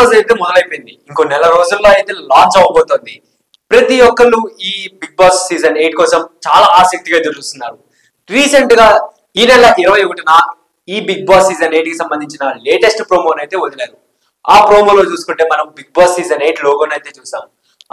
Boss అయితే మొదలైపోయింది. ఇంకో నెల రోజుల్లో అయితే లాంచ్ అవబోతోంది. ప్రతి ఒక్కళ్ళు ఈ బిగ్ బాస్ సీజన్ 8 కోసం చాలా ఆసక్తిగా ఎదురు చూస్తున్నారు. రీసెంట్ గా ఈ నెల 21న ఈ బిగ్ బాస్ సీజన్ 8 కి సంబంధించిన లేటెస్ట్ ప్రోమోని అయితే వదిలారు. ఆ ప్రోమోలో చూసుకుంటే మనం బిగ్ బాస్ సీజన్ 8 లోగోని అయితే చూసాం.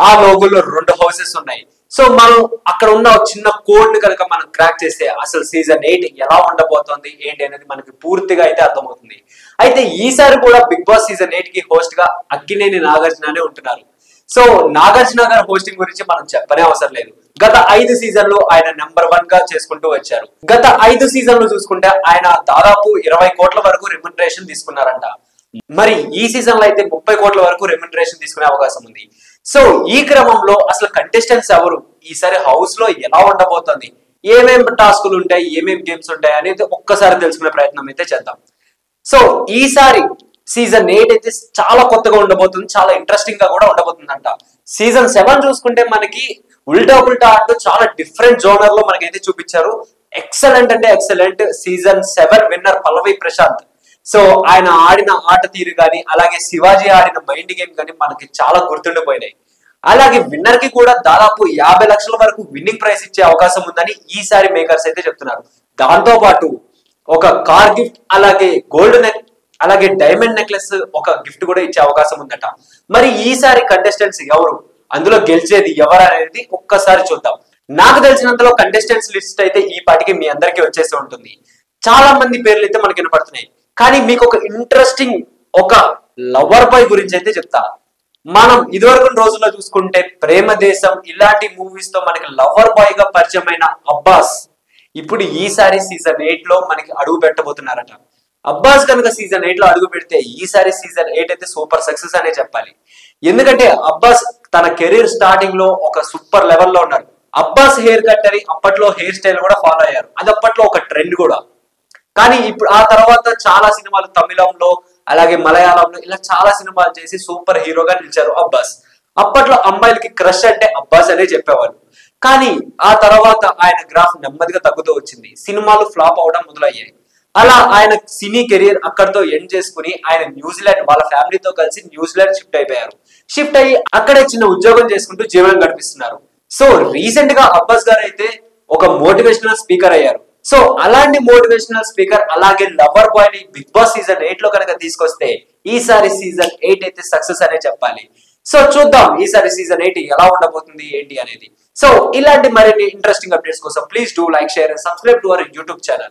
ఆ లోగోలో 2 హౌసెస్ ఉన్నాయి. సో మనం అక్కడ ఉన్న చిన్న కోడ్ ని కనుక మనం క్రాక్ చేస్తే అసలు సీజన్ 8 ఎలా ఉండబోతోంది ఏంటి అనేది మనకి పూర్తిగా అయితే అర్థమవుతుంది. అయితే ఈసారి కూడా బిగ్ బాస్ సీజన్ 8 కి హోస్ట్ గా అక్కినేని నాగార్జుననే ఉంటున్నారు. సో నాగార్జున గారి హోస్టింగ్ గురించి మనం చెప్పనే అవసరం లేదు. గత 5 సీజన్లు ఆయన నెంబర్ 1 గా చేసుకుంటూ వచ్చారు. గత 5 సీజన్లు చూసుకుంటే ఆయన దాదాపు 20 కోట్ల వరకు రెమ్యునరేషన్ తీసుకున్నారంట. మరి ఈ సీజన్ లో అయితే 30 కోట్ల వరకు రెమ్యునరేషన్ తీసుకునే అవకాశం ఉంది. సో ఈ క్రమంలో అసలు కంటెస్టెంట్స్ ఎవరు, ఈసారి హౌస్ లో ఎలా ఉండబోతోంది, ఏమేం టాస్కులు ఉంటాయి, ఏమేం గేమ్స్ ఉంటాయి అనేది ఒక్కసారి తెలుసుకునే ప్రయత్నం అయితే చేద్దాం. సో ఈసారి సీజన్ 8 అయితే చాలా కొత్తగా ఉండబోతుంది, చాలా ఇంట్రెస్టింగ్ గా కూడా ఉండబోతుందంట. సీజన్ 7 చూసుకుంటే మనకి ఉల్టా పుల్టా అంటూ చాలా డిఫరెంట్ జోనర్ లో మనకైతే చూపించారు. ఎక్సలెంట్ అంటే ఎక్సలెంట్. సీజన్ 7 విన్నర్ పల్లవి ప్రశాంత్. సో ఆయన ఆడిన ఆట తీరు కానీ అలాగే శివాజీ ఆడిన మైండ్ గేమ్ కానీ మనకి చాలా గుర్తుండిపోయినాయి. అలాగే విన్నర్ కి కూడా దాదాపు 50 లక్షల వరకు విన్నింగ్ ప్రైజ్ ఇచ్చే అవకాశం ఉందని ఈసారి మేకర్స్ అయితే చెప్తున్నారు. దాంతో పాటు ఒక కార్ గిఫ్ట్ అలాగే గోల్డ్ నెక్ అలాగే డైమండ్ నెక్లెస్ ఒక గిఫ్ట్ కూడా ఇచ్చే అవకాశం ఉందట. మరి ఈసారి కంటెస్టెంట్స్ ఎవరు, అందులో గెలిచేది ఎవరు అనేది ఒక్కసారి చూద్దాం. నాకు తెలిసినంతలో కంటెస్టెంట్స్ లిస్ట్ అయితే ఈ పాటికి మీ అందరికీ వచ్చేసి ఉంటుంది. చాలా మంది పేర్లు అయితే మనకి వినపడుతున్నాయి. కానీ మీకు ఒక ఇంట్రెస్టింగ్ ఒక లవర్ బాయ్ గురించి అయితే చెప్తా. మనం ఇదివరకు రోజుల్లో చూసుకుంటే ప్రేమ దేశం ఇలాంటి మూవీస్ తో మనకి లవర్ బాయ్ గా పరిచయమైన అబ్బాస్ ఇప్పుడు ఈసారి సీజన్ 8 లో మనకి అడుగు పెట్టబోతున్నారట. అబ్బాస్ కనుక సీజన్ 8 లో అడుగు పెడితే ఈసారి సీజన్ 8 అయితే సూపర్ సక్సెస్ అనే చెప్పాలి. ఎందుకంటే అబ్బాస్ తన కెరీర్ స్టార్టింగ్ లో ఒక సూపర్ లెవెల్లో ఉన్నారు. అబ్బాస్ హెయిర్ కట్ అని అప్పట్లో హెయిర్ స్టైల్ కూడా ఫాలో అయ్యారు. అది అప్పట్లో ఒక ట్రెండ్ కూడా. కానీ ఇప్పుడు ఆ తర్వాత చాలా సినిమాలు తమిళంలో అలాగే మలయాళంలో ఇలా చాలా సినిమాలు చేసి సూపర్ హీరోగా నిలిచారు అబ్బాస్. అప్పట్లో అమ్మాయిలకి క్రష్ అంటే అబ్బాస్ అనే చెప్పేవాళ్ళు. కానీ ఆ తర్వాత ఆయన గ్రాఫ్ నెమ్మదిగా తగ్గుతూ వచ్చింది. సినిమాలు ఫ్లాప్ అవడం మొదలయ్యాయి. అలా ఆయన సినీ కెరీర్ అక్కడితో ఎండ్ చేసుకుని ఆయన న్యూజిలాండ్ వాళ్ళ ఫ్యామిలీతో కలిసి న్యూజిలాండ్ షిఫ్ట్ అయిపోయారు. షిఫ్ట్ అయ్యి అక్కడే చిన్న ఉద్యోగం చేసుకుంటూ జీవనం గడిపిస్తున్నారు. సో రీసెంట్ గా అబ్బాస్ గారు అయితే ఒక మోటివేషనల్ స్పీకర్ అయ్యారు. సో అలాంటి మోటివేషనల్ స్పీకర్ అలాగే లవర్ బాయ్ ని బిగ్ బాస్ సీజన్ 8 లో కనుక తీసుకొస్తే ఈసారి సీజన్ 8 అయితే సక్సెస్ అనే చెప్పాలి. సో చూద్దాం ఈసారి సీజన్ 8 ఎలా ఉండబోతుంది ఏంటి అనేది. సో ఇలాంటి మరిన్ని ఇంట్రెస్టింగ్ అప్డేట్స్ కోసం please do like, share and subscribe to our YouTube channel.